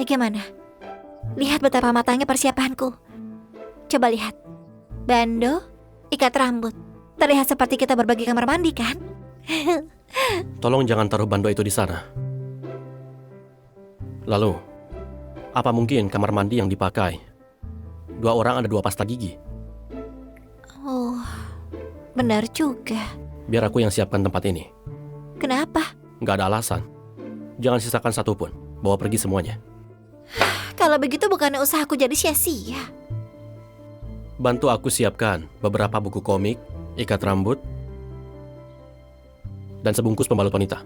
Bagaimana? Lihat betapa matangnya persiapanku. Coba lihat. Bando, ikat rambut. Terlihat seperti kita berbagi kamar mandi, kan? Tolong jangan taruh bando itu di sana. Lalu, apa mungkin kamar mandi yang dipakai? 2 orang ada 2 pasta gigi. Oh, benar juga. Biar aku yang siapkan tempat ini. Kenapa? Nggak ada alasan. Jangan sisakan satu pun. Bawa pergi semuanya. Kalau begitu bukannya usahaku jadi sia-sia. Bantu aku siapkan beberapa buku komik, ikat rambut, dan sebungkus pembalut wanita.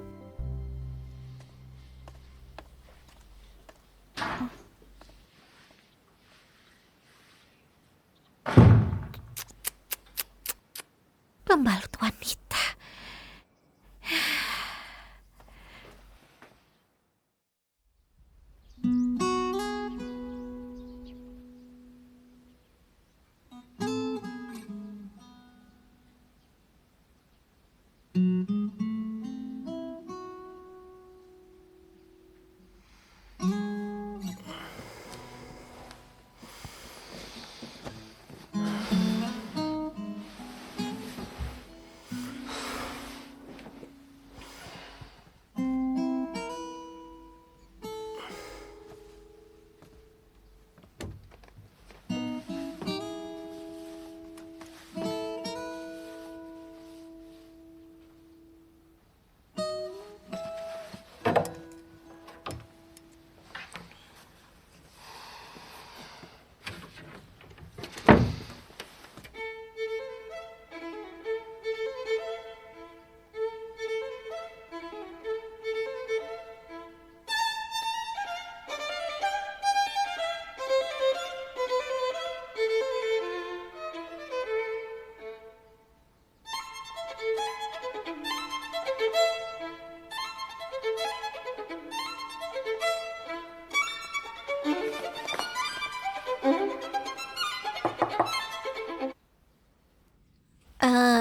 Pembalut wanita.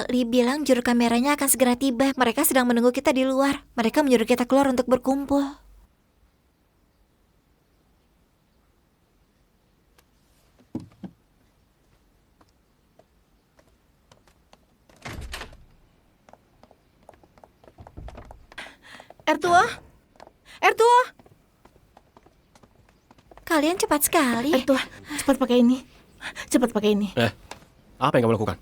Lee bilang juru kameranya akan segera tiba. Mereka sedang menunggu kita di luar. Mereka menyuruh kita keluar untuk berkumpul. Ertua? Ertua? Kalian cepat sekali. Ertua, cepat pakai ini. Cepat pakai ini. Apa yang kamu lakukan?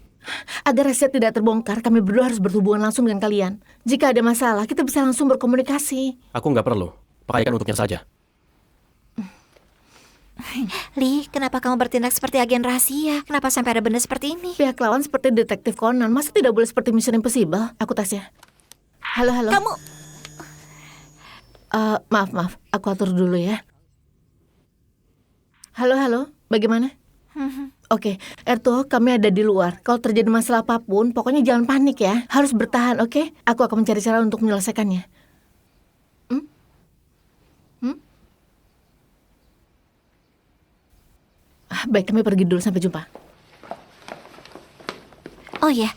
Agar rahasia tidak terbongkar, kami berdua harus berhubungan langsung dengan kalian. Jika ada masalah, kita bisa langsung berkomunikasi. Aku nggak perlu. Pakaikan untuknya saja. Lee, kenapa kamu bertindak seperti agen rahasia? Kenapa sampai ada benda seperti ini? Pihak lawan seperti detektif Conan, masa tidak boleh seperti Mission Impossible? Aku tasnya. Halo. Kamu... Maaf, aku atur dulu ya. Halo, bagaimana? Oke, Erto, kami ada di luar. Kalau terjadi masalah apapun, pokoknya jangan panik ya. Harus bertahan, oke? Aku akan mencari cara untuk menyelesaikannya. Baik, kami pergi dulu. Sampai jumpa. Oh ya,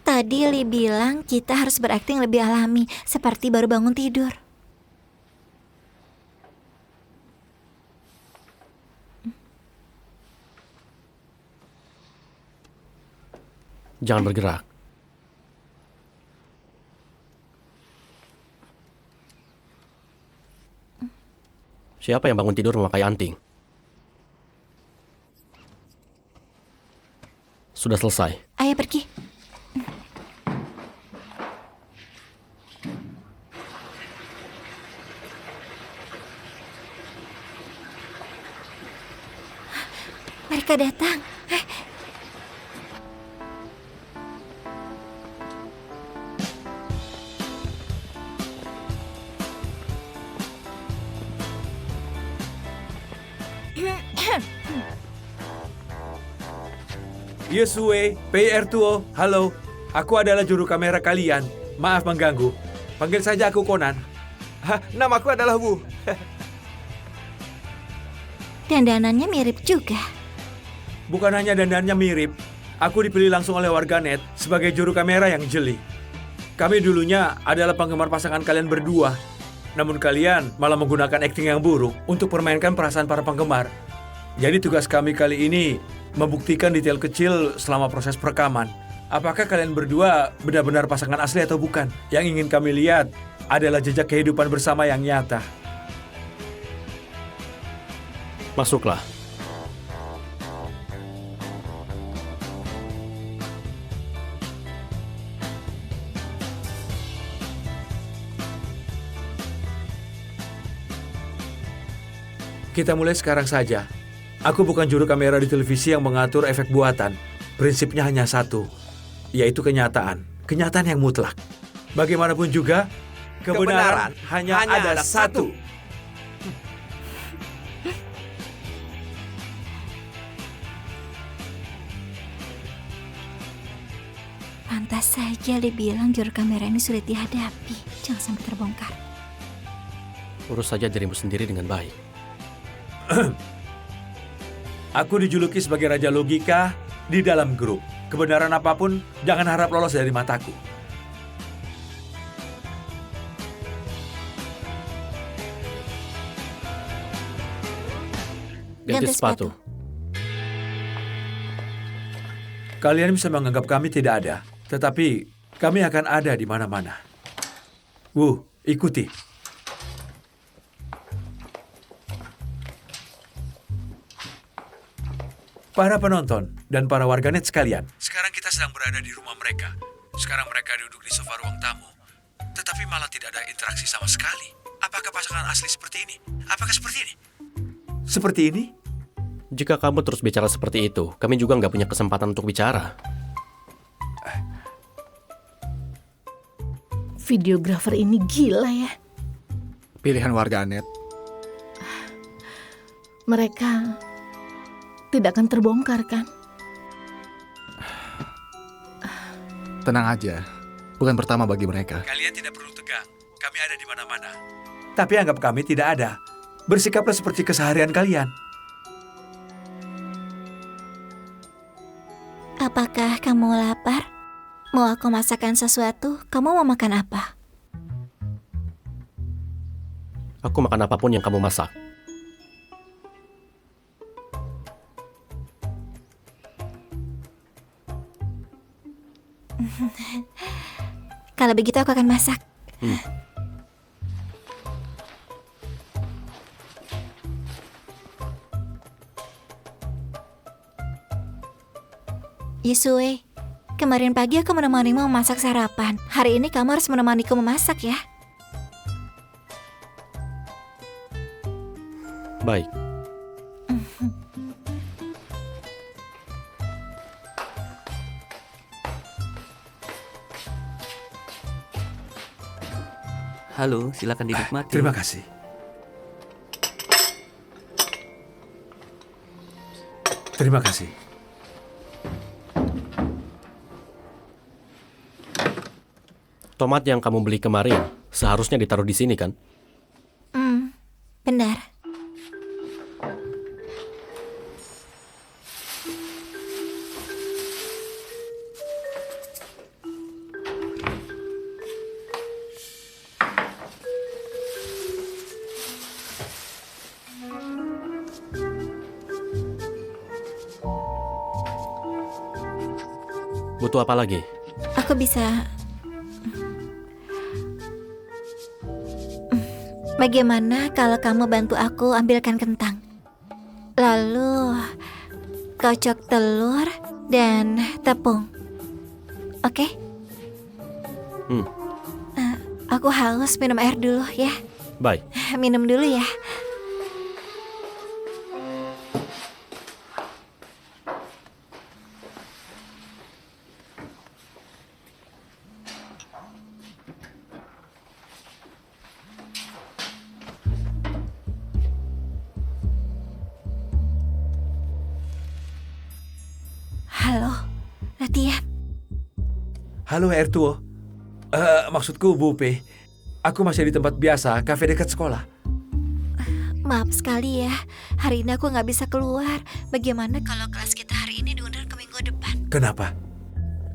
tadi Lee bilang kita harus berakting lebih alami, seperti baru bangun tidur. Jangan bergerak. Siapa yang bangun tidur memakai anting? Sudah selesai. Ayo pergi. Mereka datang. Yosue, Pei Ertuo, halo. Aku adalah juru kamera kalian. Maaf mengganggu. Panggil saja aku Conan. Namaku adalah Wu. Dandanannya mirip juga. Bukan hanya dandannya mirip, aku dipilih langsung oleh warganet sebagai juru kamera yang jeli. Kami dulunya adalah penggemar pasangan kalian berdua. Namun kalian malah menggunakan akting yang buruk untuk permainkan perasaan para penggemar. Jadi tugas kami kali ini membuktikan detail kecil selama proses perekaman. Apakah kalian berdua benar-benar pasangan asli atau bukan? Yang ingin kami lihat adalah jejak kehidupan bersama yang nyata. Masuklah. Kita mulai sekarang saja. Aku bukan juru kamera di televisi yang mengatur efek buatan. Prinsipnya hanya satu, yaitu kenyataan. Kenyataan yang mutlak. Bagaimanapun juga, kebenaran hanya ada satu. Pantas saja dibilang juru kamera ini sulit dihadapi. Jangan sampai terbongkar. Urus saja dirimu sendiri dengan baik. Aku dijuluki sebagai Raja Logika di dalam grup. Kebenaran apapun, jangan harap lolos dari mataku. Ganti sepatu. Kalian bisa menganggap kami tidak ada, tetapi kami akan ada di mana-mana. Ikuti. Para penonton dan para warganet sekalian, sekarang kita sedang berada di rumah mereka. Sekarang mereka duduk di sofa ruang tamu, tetapi malah tidak ada interaksi sama sekali. Apakah pasangan asli seperti ini? Apakah seperti ini? Seperti ini? Jika kamu terus bicara seperti itu, kami juga nggak punya kesempatan untuk bicara. Videografer ini gila ya. Pilihan warganet. Mereka tidak akan terbongkar kan? Tenang aja, bukan pertama bagi mereka. Kalian tidak perlu tegang. Kami ada di mana-mana. Tapi anggap kami tidak ada. Bersikaplah seperti keseharian kalian. Apakah kamu lapar? Mau aku masakan sesuatu? Kamu mau makan apa? Aku makan apapun yang kamu masak. Kalau begitu aku akan masak. Yusue, kemarin pagi aku menemanimu memasak sarapan. Hari ini kamu harus menemaniku memasak ya. Baik. Halo, silakan dinikmati. Terima kasih. Terima kasih. Tomat yang kamu beli kemarin seharusnya ditaruh di sini kan? Benar. Butuh apa lagi? Aku bisa... Bagaimana kalau kamu bantu aku ambilkan kentang? Lalu kocok telur dan tepung. Oke? Aku haus, minum air dulu ya. Baik. Minum dulu ya. Halo, Latihan. Halo Ertuo. Maksudku Bu P. Aku masih di tempat biasa, kafe dekat sekolah. Maaf sekali ya, hari ini aku nggak bisa keluar. Bagaimana kalau kelas kita hari ini diundur ke minggu depan? Kenapa?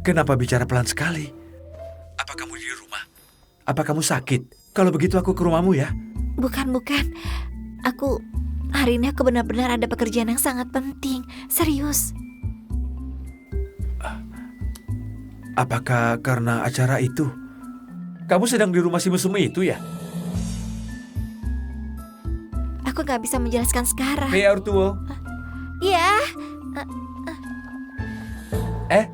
Kenapa bicara pelan sekali? Apa kamu di rumah? Apa kamu sakit? Kalau begitu aku ke rumahmu ya. Bukan. Hari ini aku benar-benar ada pekerjaan yang sangat penting. Serius. Apakah karena acara itu? Kamu sedang di rumah si mesum itu ya? Aku gak bisa menjelaskan sekarang. Hei Artuo. Iya. Eh?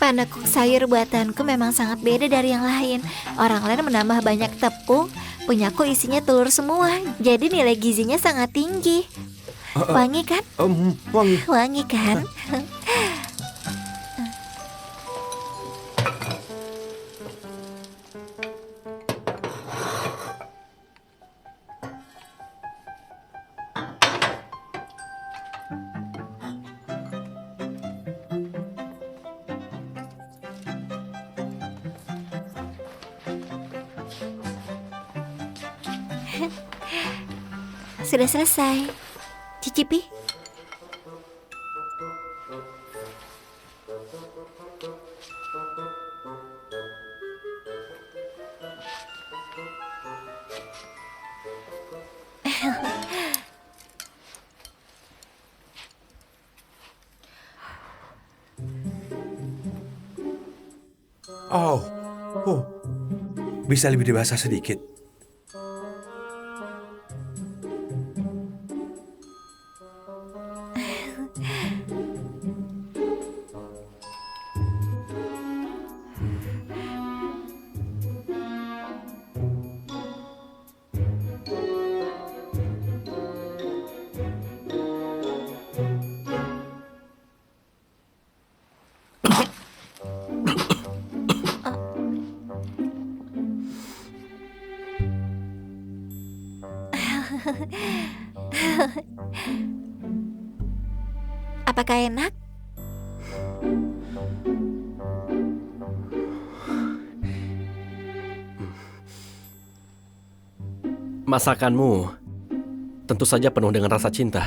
Panekuk sayur buatanku memang sangat beda dari yang lain. Orang lain menambah banyak tepung, punyaku isinya telur semua. Jadi nilai gizinya sangat tinggi. Wangi kan? Wangi. Wangi kan? Sudah selesai. Cicipi. Oh. Bisa lebih dewasa sedikit. Apakah enak? Masakanmu tentu saja penuh dengan rasa cinta.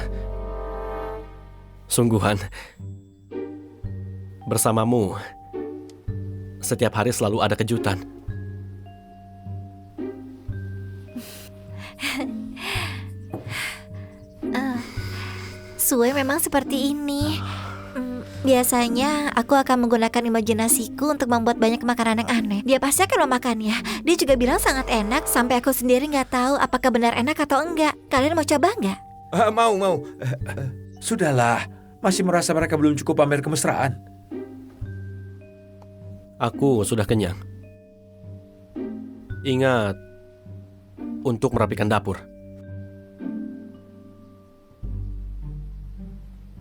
Sungguhan, bersamamu setiap hari selalu ada kejutan. Sue memang seperti ini. Biasanya aku akan menggunakan imajinasiku untuk membuat banyak makanan yang aneh. Dia pasti akan memakannya. Dia juga bilang sangat enak sampai aku sendiri nggak tahu apakah benar enak atau enggak. Kalian mau coba nggak? Mau. Sudahlah, masih merasa mereka belum cukup pamer kemesraan. Aku sudah kenyang. Ingat untuk merapikan dapur.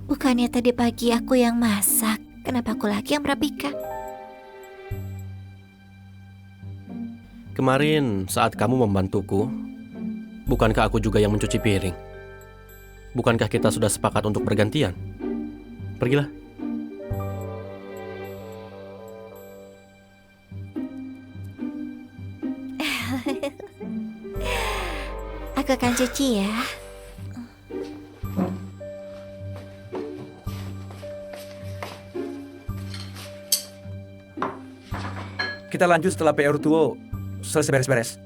Bukannya tadi pagi aku yang masak. Kenapa aku lagi yang merapikan? Kemarin saat kamu membantuku, bukankah aku juga yang mencuci piring? Bukankah kita sudah sepakat untuk bergantian? Pergilah. Aku akan cuci ya. Kita lanjut setelah PR Tuo selesai beres-beres.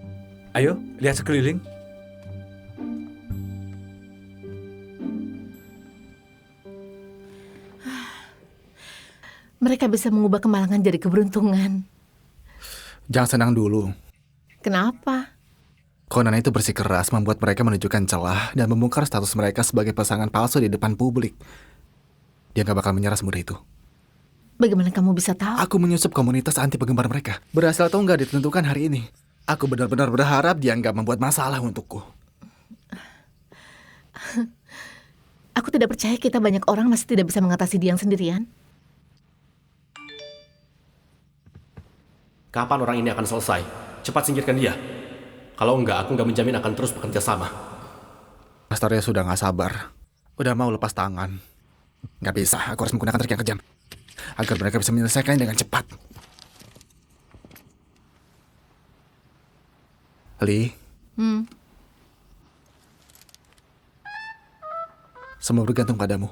Ayo, lihat sekeliling. Mereka bisa mengubah kemalangan jadi keberuntungan. Jangan senang dulu. Kenapa? Conan itu bersikeras membuat mereka menunjukkan celah dan membongkar status mereka sebagai pasangan palsu di depan publik. Dia gak bakal menyerah semudah itu. Bagaimana kamu bisa tahu? Aku menyusup komunitas anti penggemar mereka. Berhasil atau enggak ditentukan hari ini. Aku benar-benar berharap dia nggak membuat masalah untukku. Aku tidak percaya kita banyak orang masih tidak bisa mengatasi dia yang sendirian. Kapan orang ini akan selesai? Cepat singkirkan dia. Kalau enggak, aku nggak menjamin akan terus bekerja sama. Astoria sudah nggak sabar. Udah mau lepas tangan. Nggak bisa, aku harus menggunakan trik yang kejam. Agar mereka bisa menyelesaikannya dengan cepat. Li, semua bergantung padamu.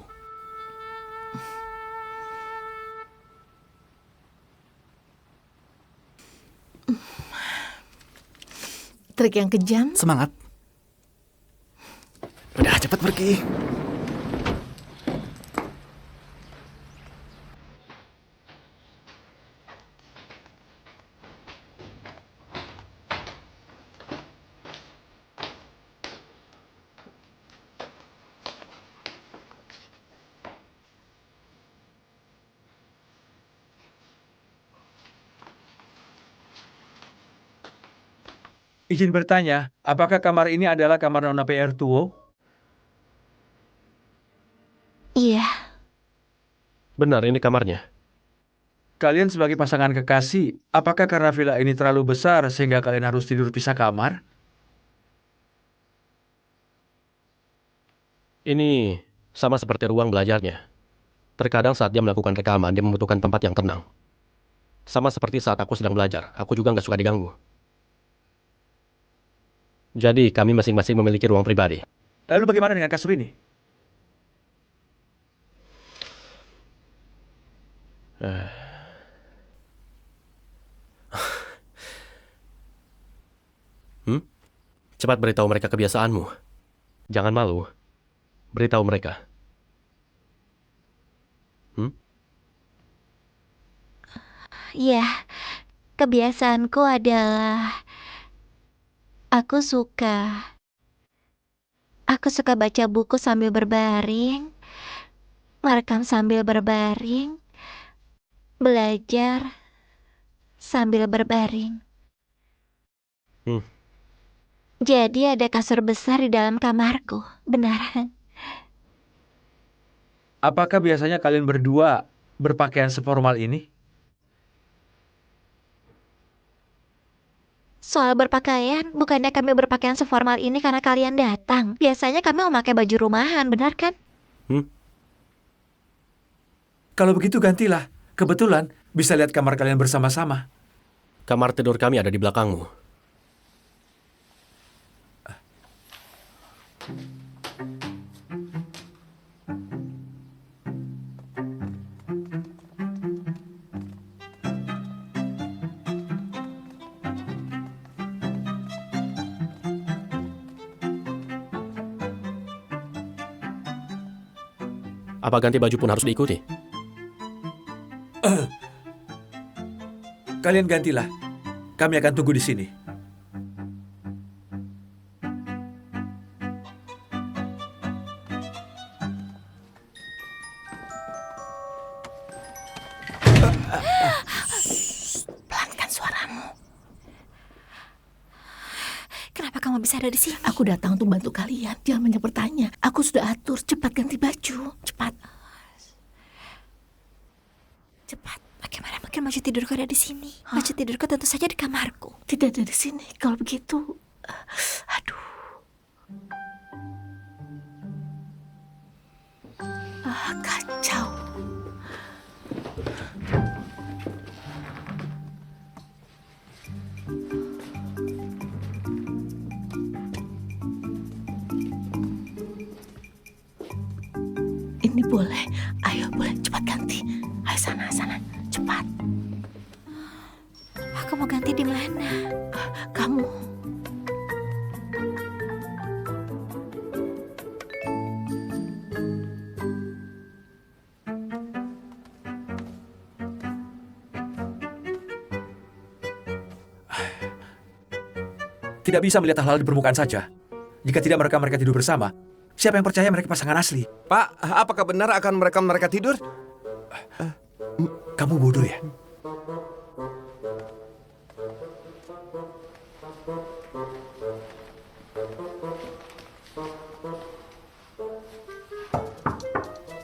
Trik yang kejam. Semangat. Udah, cepat pergi. Izin bertanya, apakah kamar ini adalah kamar Nona PR Tuo? Iya, Benar, ini kamarnya. Kalian sebagai pasangan kekasih, apakah karena villa ini terlalu besar sehingga kalian harus tidur pisah kamar? Ini sama seperti ruang belajarnya. Terkadang saat dia melakukan rekaman, dia membutuhkan tempat yang tenang. Sama seperti saat aku sedang belajar, aku juga nggak suka diganggu. Jadi, kami masing-masing memiliki ruang pribadi. Lalu bagaimana dengan kasur ini? Cepat beritahu mereka kebiasaanmu. Jangan malu. Beritahu mereka. iya. Kebiasaanku adalah aku suka baca buku sambil berbaring, merekam sambil berbaring, belajar sambil berbaring. Hmm. Jadi ada kasur besar di dalam kamarku, benar? Apakah biasanya kalian berdua berpakaian seformal ini? Soal berpakaian, bukannya kami berpakaian seformal ini karena kalian datang. Biasanya kami memakai baju rumahan, benar kan? Kalau begitu gantilah. Kebetulan bisa lihat kamar kalian bersama-sama. Kamar tidur kami ada di belakangmu. Apa ganti baju pun harus diikuti? Kalian gantilah. Kami akan tunggu di sini. Pelankan suaramu. Kenapa kamu bisa ada di sini? Aku datang untuk bantu kalian. Jangan banyak bertanya. Aku sudah atur. Cepat ganti baju. Cepat. Cepat. Bagaimana mungkin baju tidurku ada di sini? Baju tidurku tentu saja di kamarku. Tidak ada di sini. Kalau begitu, aduh. Kacau. Ini boleh. Ayo, boleh. Cepat ganti. Ayo sana, sana. Cepat. Aku mau ganti di mana? Kamu. Tidak bisa melihat hal-hal di permukaan saja. Jika tidak mereka tidur bersama, siapa yang percaya mereka pasangan asli? Pak, apakah benar akan merekam mereka tidur? Kamu bodoh ya?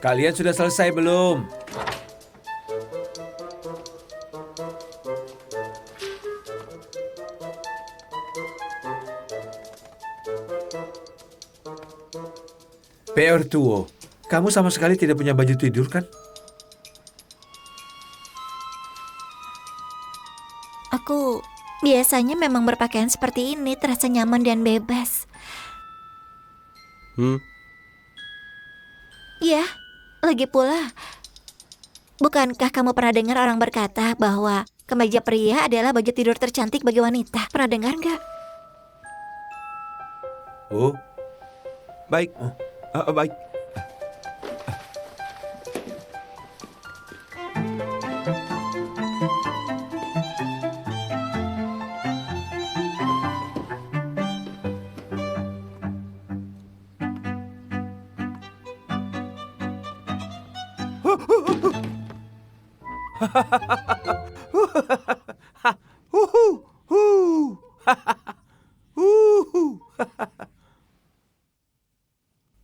Kalian sudah selesai belum? PR Tuo, kamu sama sekali tidak punya baju tidur kan? Aku biasanya memang berpakaian seperti ini, terasa nyaman dan bebas. Iya, lagi pula, bukankah kamu pernah dengar orang berkata bahwa kemeja pria adalah baju tidur tercantik bagi wanita? Pernah dengar nggak? Oh, Baik. Baik.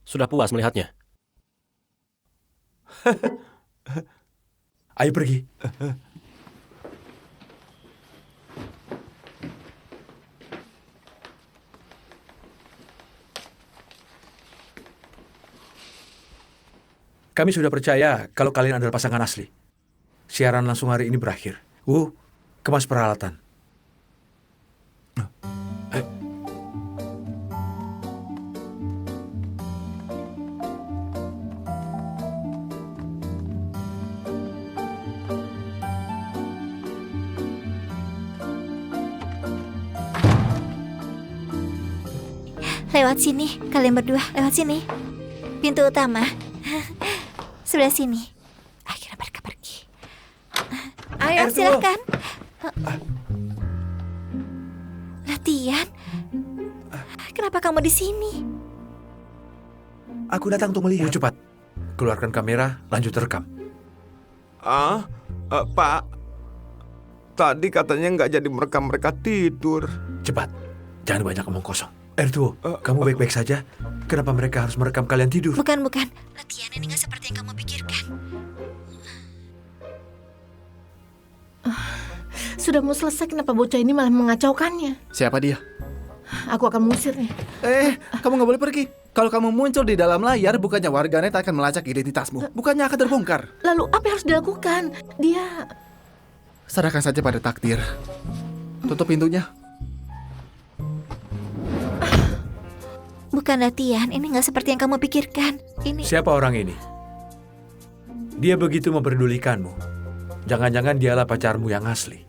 Sudah puas melihatnya? ayo pergi. Kami sudah percaya kalau kalian adalah pasangan asli. Siaran langsung hari ini berakhir. Kemas peralatan. Lewat sini, kalian berdua, lewat sini. Pintu utama. Sebelah sini. Akhirnya mereka pergi. Ayo, Ertuo. silakan. Latihan? Kenapa kamu di sini? Aku datang untuk melihat. Cepat, keluarkan kamera, lanjut rekam. Pak. Tadi katanya nggak jadi merekam mereka tidur. Cepat, jangan banyak ngomong kosong. Ertuo, kamu baik-baik saja? Kenapa mereka harus merekam kalian tidur? Bukan. Latihan ini nggak seperti yang kamu pikirkan. Sudah mau selesai, kenapa bocah ini malah mengacaukannya? Siapa dia? Aku akan mengusirnya. Kamu nggak boleh pergi. Kalau kamu muncul di dalam layar, bukannya warganet akan melacak identitasmu. Bukannya akan terbongkar. Lalu apa yang harus dilakukan? Dia... Serahkan saja pada takdir. Tutup pintunya. Bukan latihan, ini nggak seperti yang kamu pikirkan. Ini... Siapa orang ini? Dia begitu memperdulikanmu. Jangan-jangan dialah pacarmu yang asli.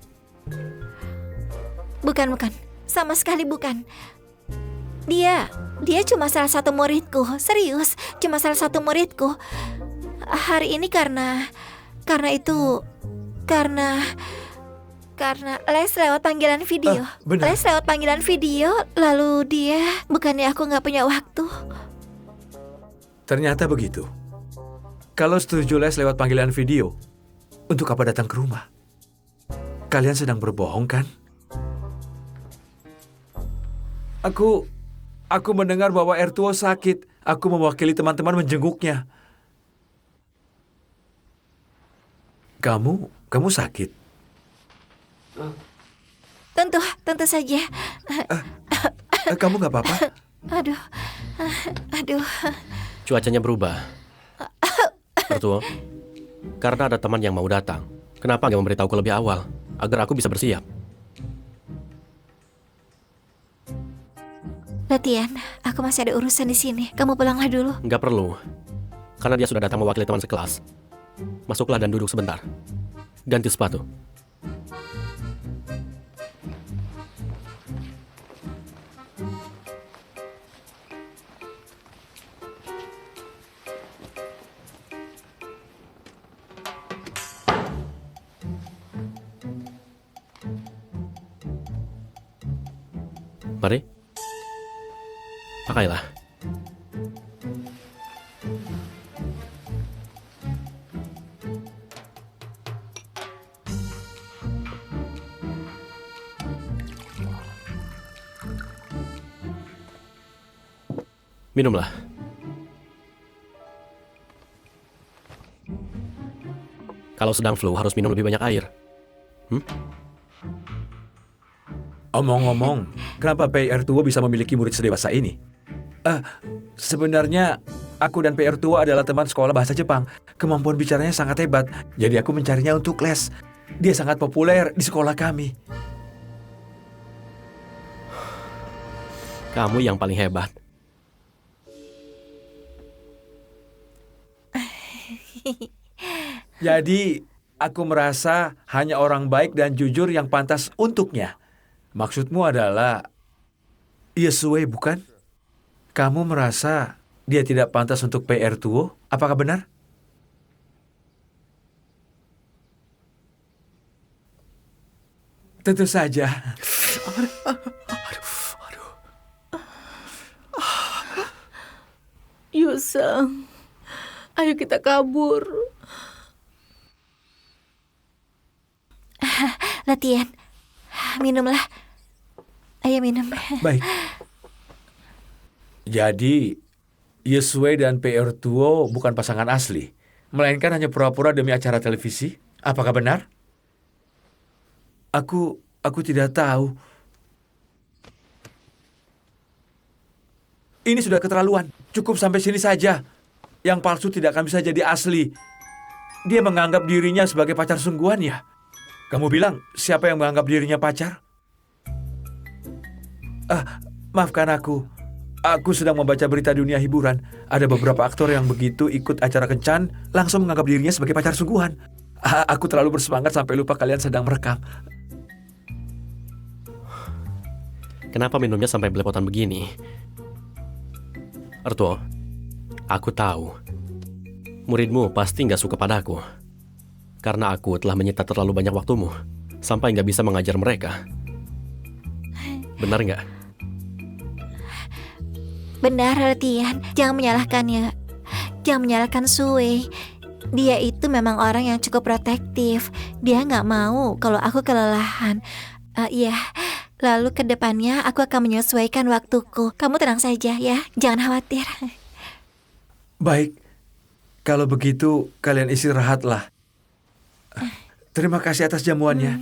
Bukan. Sama sekali bukan. Dia cuma salah satu muridku. Serius, cuma salah satu muridku. Hari ini karena les lewat panggilan video. Benar. Les lewat panggilan video, lalu dia... Bukannya aku nggak punya waktu. Ternyata begitu. Kalau setuju les lewat panggilan video, untuk apa datang ke rumah? Kalian sedang berbohong, kan? Aku mendengar bahwa Ertuo sakit. Aku mewakili teman-teman menjenguknya. Kamu sakit? Tentu saja. Kamu nggak apa-apa? Aduh. Cuacanya berubah. Ertuo, karena ada teman yang mau datang. Kenapa nggak memberitahuku lebih awal, agar aku bisa bersiap? Latihan, aku masih ada urusan di sini. Kamu pulanglah dulu. Nggak perlu, karena dia sudah datang mewakili teman sekelas. Masuklah dan duduk sebentar. Ganti sepatu. Mari. Pakailah. Minumlah. Kalau sedang flu harus minum lebih banyak air. Omong-omong, kenapa Pei Ertuo bisa memiliki murid sedewasa ini? Sebenarnya Aku dan PR tua adalah teman sekolah bahasa Jepang. Kemampuan bicaranya sangat hebat. Jadi aku mencarinya untuk les. Dia sangat populer di sekolah kami. Kamu yang paling hebat. Jadi, aku merasa hanya orang baik dan jujur yang pantas untuknya. Maksudmu adalah Yesue, bukan? Kamu merasa dia tidak pantas untuk PR Tuo? Apakah benar? Tentu saja. Yusang, ayo kita kabur. Latihan, minumlah. Ayo minum. Baik. Jadi, Yesue dan PR Tuo bukan pasangan asli, melainkan hanya pura-pura demi acara televisi. Apakah benar? Aku tidak tahu. Ini sudah keterlaluan. Cukup sampai sini saja. Yang palsu tidak akan bisa jadi asli. Dia menganggap dirinya sebagai pacar sungguhan ya. Kamu bilang siapa yang menganggap dirinya pacar? Maafkan aku. Aku sedang membaca berita dunia hiburan. Ada beberapa aktor yang begitu ikut acara kencan langsung menganggap dirinya sebagai pacar sungguhan. Aku terlalu bersemangat sampai lupa kalian sedang merekam. Kenapa minumnya sampai belepotan begini? Erto, aku tahu. Muridmu pasti nggak suka padaku. Karena aku telah menyita terlalu banyak waktumu. Sampai nggak bisa mengajar mereka. Benar nggak? Benar, Latihan. Jangan menyalahkannya. Jangan menyalahkan Sue. Dia itu memang orang yang cukup protektif. Dia nggak mau kalau aku kelelahan. Iya. Lalu ke depannya aku akan menyesuaikan waktuku. Kamu tenang saja ya, jangan khawatir. Baik, kalau begitu kalian istirahatlah. Terima kasih atas jamuannya.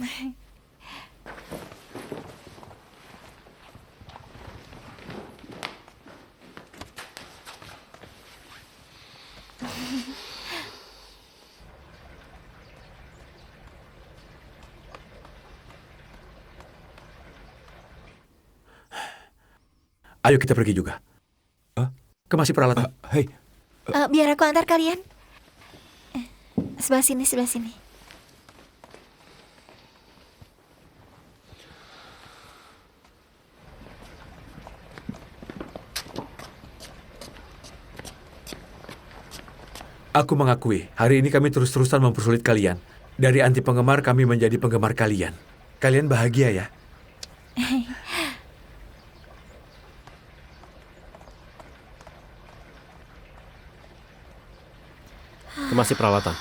Ayo kita pergi juga. Kemasi peralatan. Hei, Biar aku antar kalian. Sebelah sini, sebelah sini. Aku mengakui, hari ini kami terus-terusan mempersulit kalian. Dari anti penggemar kami menjadi penggemar kalian. Kalian bahagia ya? Kemasi peralatan.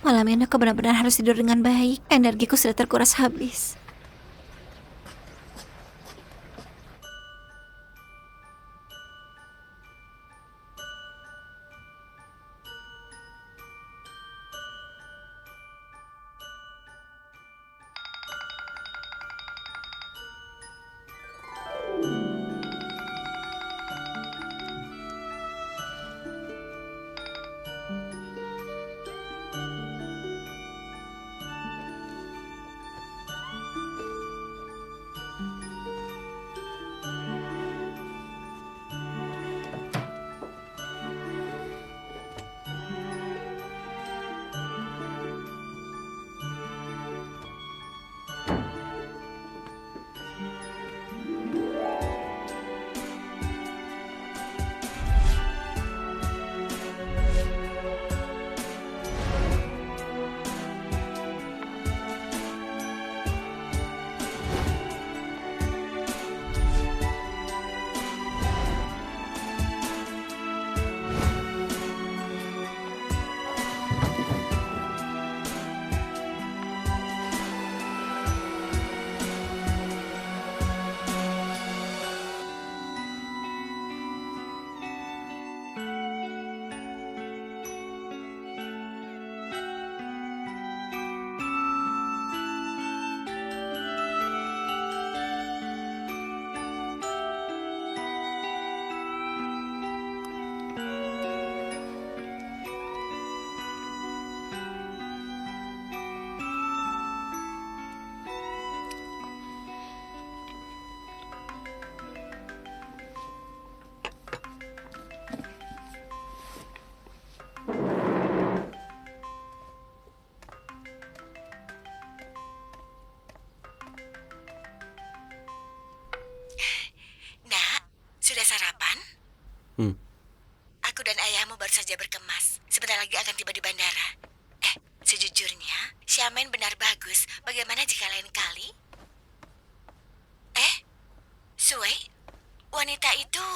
Malam ini aku benar-benar harus tidur dengan baik. Energiku sudah terkuras habis. Nak, sudah sarapan? Hmm. Aku dan ayahmu baru saja berkemas. Sebentar lagi akan tiba di bandara. Sejujurnya, Xiamen benar bagus. Bagaimana jika lain kali? Sui, wanita itu...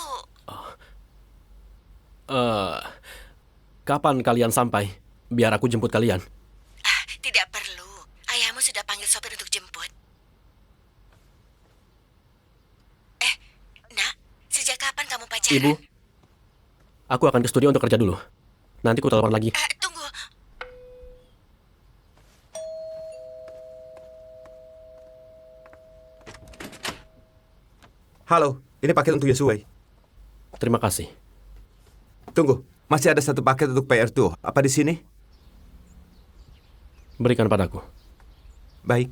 Kapan kalian sampai? Biar aku jemput kalian. Tidak perlu. Ayahmu sudah panggil sopir untuk jemput. Nak, sejak kapan kamu pacaran? Ibu, aku akan ke studio untuk kerja dulu. Nanti ku telepon lagi. Tunggu. Halo, ini paket untuk Yosue. Terima kasih. Tunggu, masih ada satu paket untuk PR2. Apa di sini? Berikan padaku. Baik.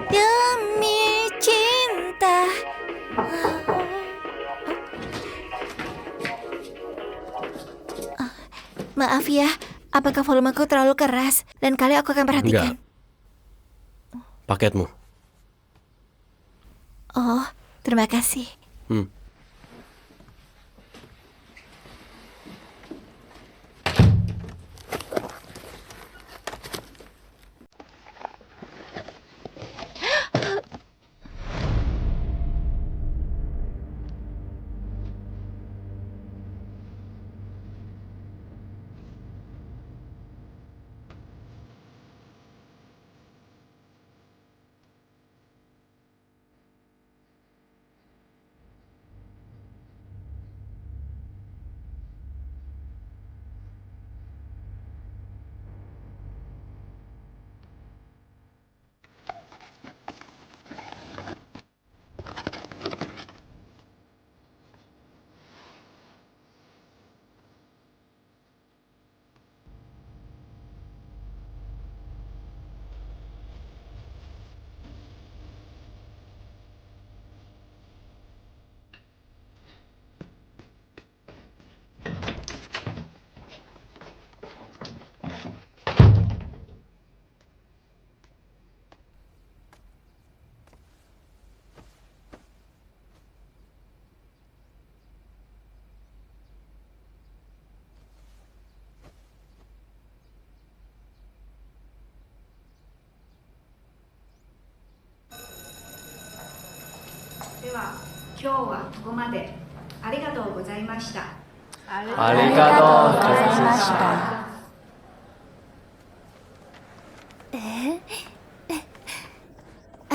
Demi cinta. Maaf ya, apakah volumeku terlalu keras? Dan kali aku akan perhatikan. Enggak. Paketmu. Oh, terima kasih.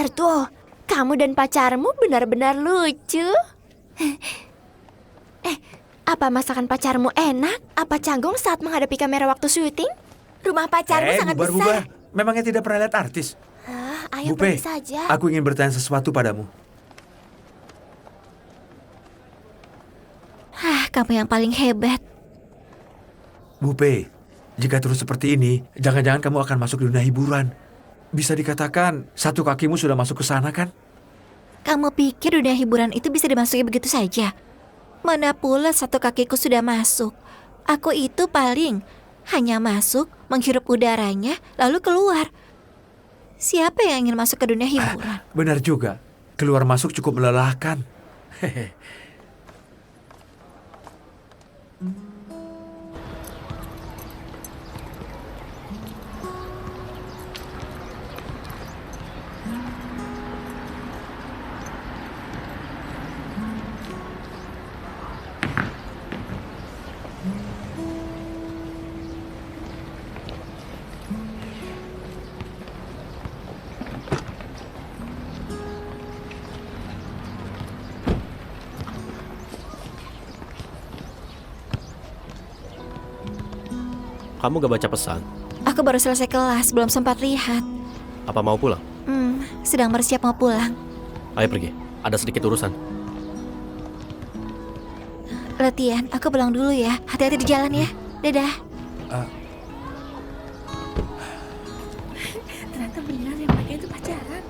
Artuo, kamu dan pacarmu benar-benar lucu. Apa masakan pacarmu enak? Apa canggung saat menghadapi kamera waktu syuting? Rumah pacarmu sangat besar. Bubar. Memangnya tidak pernah lihat artis? Ayo Bupe, pergi saja. aku ingin bertanya sesuatu padamu. Kamu yang paling hebat. Bupe, jika terus seperti ini, jangan-jangan kamu akan masuk dunia hiburan. Bisa dikatakan, satu kakimu sudah masuk ke sana kan? Kamu pikir dunia hiburan itu bisa dimasuki begitu saja? Mana pula satu kakiku sudah masuk. Aku itu paling hanya masuk, menghirup udaranya, lalu keluar. Siapa yang ingin masuk ke dunia hiburan? Benar juga, keluar masuk cukup melelahkan. Kamu gak baca pesan? Aku baru selesai kelas, belum sempat lihat. Apa mau pulang? sedang bersiap mau pulang. Ayo pergi, ada sedikit urusan. Letian, aku pulang dulu ya. Hati-hati di jalan ya. Dadah. Ternyata benar yang mereka itu pacaran.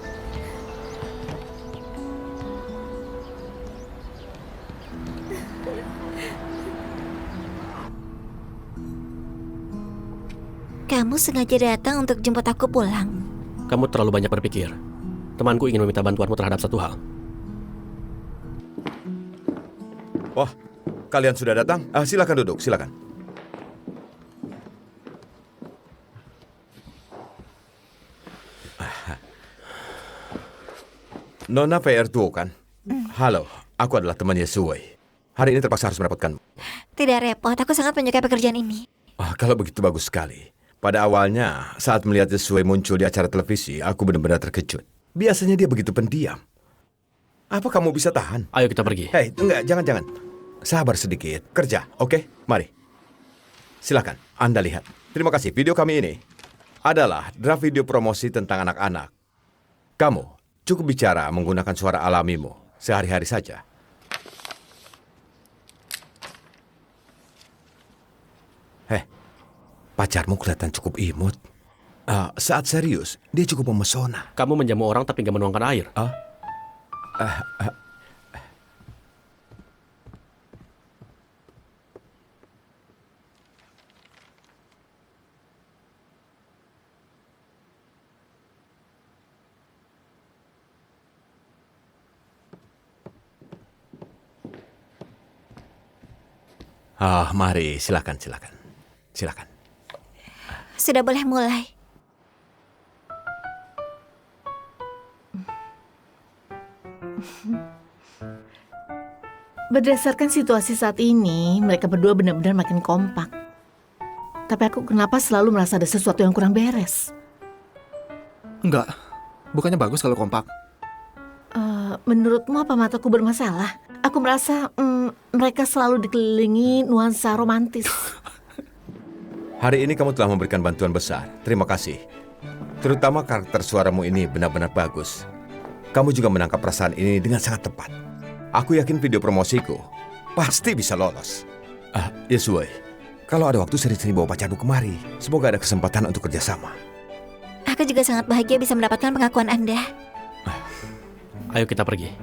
Kamu sengaja datang untuk jemput aku pulang. Kamu terlalu banyak berpikir. Temanku ingin meminta bantuanmu terhadap satu hal. Wah, kalian sudah datang? Silakan duduk, silakan. Nona PR2 kan? Halo, aku adalah temannya Sui. Hari ini terpaksa harus merepotkanmu. Tidak repot, aku sangat menyukai pekerjaan ini. Kalau begitu bagus sekali. Pada awalnya, saat melihat Sui muncul di acara televisi, aku benar-benar terkejut. Biasanya dia begitu pendiam. Apa kamu bisa tahan? Ayo kita pergi. Hei, enggak, jangan. Sabar sedikit. Kerja, oke? Mari. Silakan, Anda lihat. Terima kasih, video kami ini adalah draft video promosi tentang anak-anak. Kamu cukup bicara menggunakan suara alamimu sehari-hari saja. Pacarmu kelihatan cukup imut. Saat serius, dia cukup memesona. Kamu menjamu orang tapi nggak menuangkan air. Mari, silakan. Sudah boleh mulai. Berdasarkan situasi saat ini, mereka berdua benar-benar makin kompak. Tapi aku kenapa selalu merasa ada sesuatu yang kurang beres? Enggak, bukannya bagus kalau kompak. Menurutmu apa mataku bermasalah? Aku merasa mereka selalu dikelilingi nuansa romantis. Hari ini kamu telah memberikan bantuan besar. Terima kasih. Terutama karakter suaramu ini benar-benar bagus. Kamu juga menangkap perasaan ini dengan sangat tepat. Aku yakin video promosiku pasti bisa lolos. Yesui, kalau ada waktu sering-sering bawa pacarmu kemari. Semoga ada kesempatan untuk kerjasama. Aku juga sangat bahagia bisa mendapatkan pengakuan Anda. Ayo kita pergi.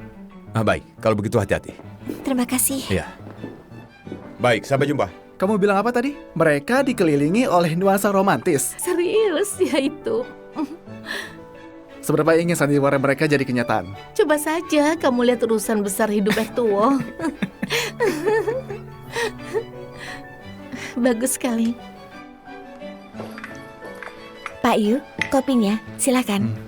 Baik, kalau begitu hati-hati. Terima kasih. Iya. Baik, sampai jumpa. Kamu bilang apa tadi? Mereka dikelilingi oleh nuansa romantis. Serius, ya itu. Seberapa ingin sandiwara mereka jadi kenyataan? Coba saja kamu lihat urusan besar hidup Ertuo. Bagus sekali. Pak Yu, kopinya, silakan.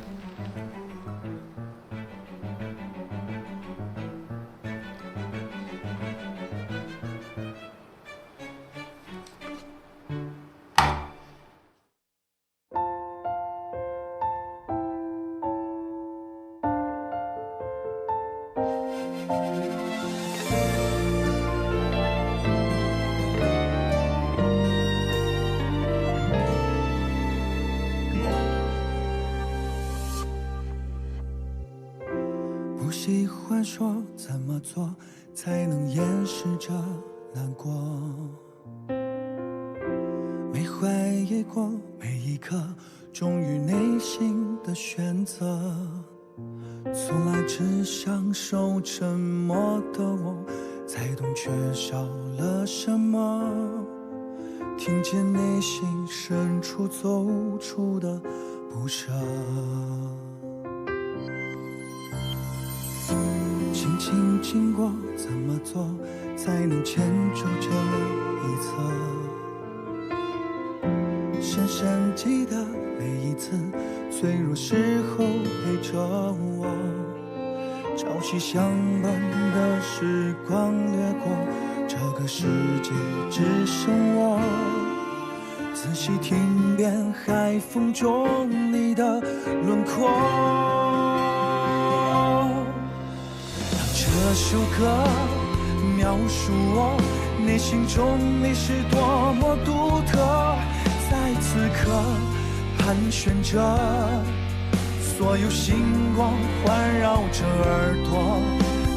所有星光环绕着耳朵，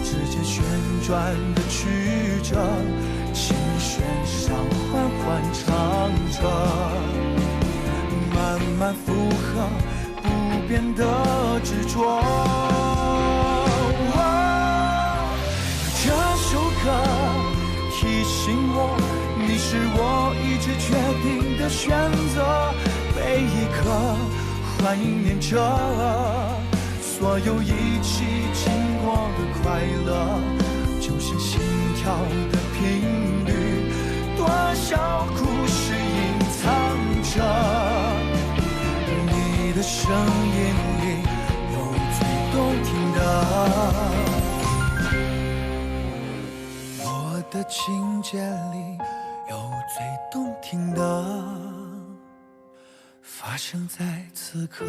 指尖旋转的曲折，琴弦上缓缓唱着，慢慢附和不变的执着。这首歌提醒我，你是我一直决定的选择，每一刻欢迎念着，所有一起经过的快乐，就像心跳的频率，多少故事隐藏着，你的声音里有最动听的，我的情节里有最动听的，发生在此刻。